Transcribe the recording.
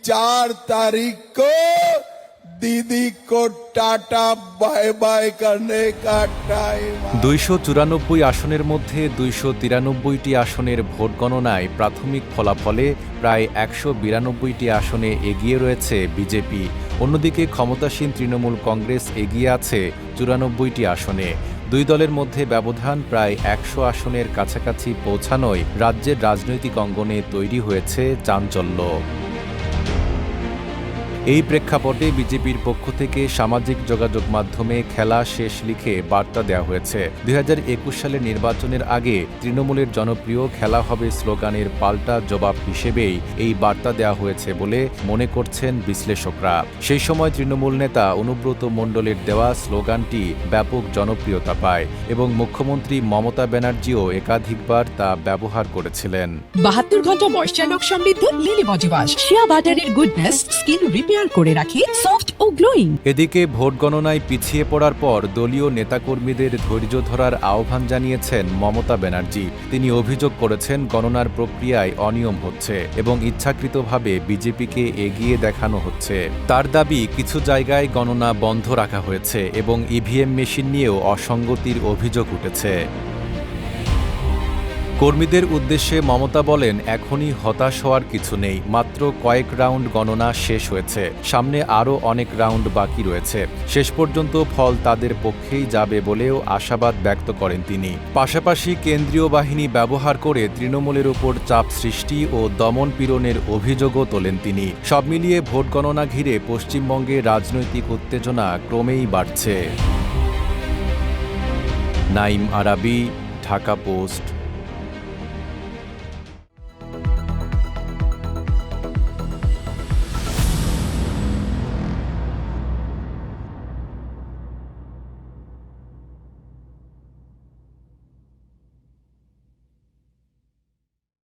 4 तारीख को दीदी को टाटा बाय बाय करने का टाइम। 294 আসনের মধ্যে 293টি আসনের ভোট গণনায় প্রাথমিক ফলাফলে প্রায় 192টি আসনে এগিয়ে রয়েছে বিজেপি। অন্যদিকে ক্ষমতাসীন তৃণমূল কংগ্রেস এগিয়ে আছে 94টি আসনে। দুই দলের মধ্যে ব্যবধান প্রায় 100 আসনের কাছাকাছি পৌঁছানোয় রাজ্যের রাজনৈতিক অঙ্গনে তৈরি হয়েছে চাঞ্চল্য। এই প্রেক্ষাপটে বিজেপির পক্ষ থেকে সামাজিক যোগাযোগ মাধ্যমে খেলা শেষ লিখে বার্তা দেওয়া হয়েছে। 2021 সালের নির্বাচনের আগে তৃণমূলের জনপ্রিয় খেলা হবে স্লোগানের পাল্টা জবাব হিসেবেই এই বার্তা দেওয়া হয়েছে বলে মনে করছেন বিশ্লেষকরা। সেই সময় তৃণমূল নেতা অনুব্রত মণ্ডলের দেওয়া স্লোগানটি ব্যাপক জনপ্রিয়তা পায় এবং মুখ্যমন্ত্রী মমতা ব্যানার্জিও একাধিকবার তা ব্যবহার করেছিলেন। 72 ঘন্টা ময়েশ্চার লক সমৃদ্ধ লিলি বডি ওয়াশ, শিয়া বাটারের গুডনেস স্কিন রিপেয়ার করে রাখে সফট ও গ্লোয়িং। এদিকে ভোট গণনায় পিছিয়ে পড়ার পর দলীয় নেতাকর্মীদের ধৈর্য ধরার আহ্বান জানিয়েছেন মমতা ব্যানার্জি। তিনি অভিযোগ করেছেন গণনার প্রক্রিয়ায় অনিয়ম হচ্ছে এবং ইচ্ছাকৃতভাবে বিজেপিকে এগিয়ে দেখানো হচ্ছে। তার দাবি, কিছু জায়গায় গণনা বন্ধ রাখা হয়েছে এবং ইভিএম মেশিন নিয়েও অসঙ্গতির অভিযোগ উঠেছে। কর্মীদের উদ্দেশ্যে মমতা বলেন, এখনই হতাশ হওয়ার কিছু নেই, মাত্র কয়েক রাউন্ড গণনা শেষ হয়েছে, সামনে আরও অনেক রাউন্ড বাকি রয়েছে, শেষ পর্যন্ত ফল তাদের পক্ষেই যাবে বলেও আশাবাদ ব্যক্ত করেন তিনি। পাশাপাশি কেন্দ্রীয় বাহিনী ব্যবহার করে তৃণমূলের উপর চাপ সৃষ্টি ও দমন পীড়নের অভিযোগও তোলেন তিনি। সব মিলিয়ে ভোট গণনা ঘিরে পশ্চিমবঙ্গে রাজনৈতিক উত্তেজনা ক্রমেই বাড়ছে। নাইম আরাবী, ঢাকা পোস্ট।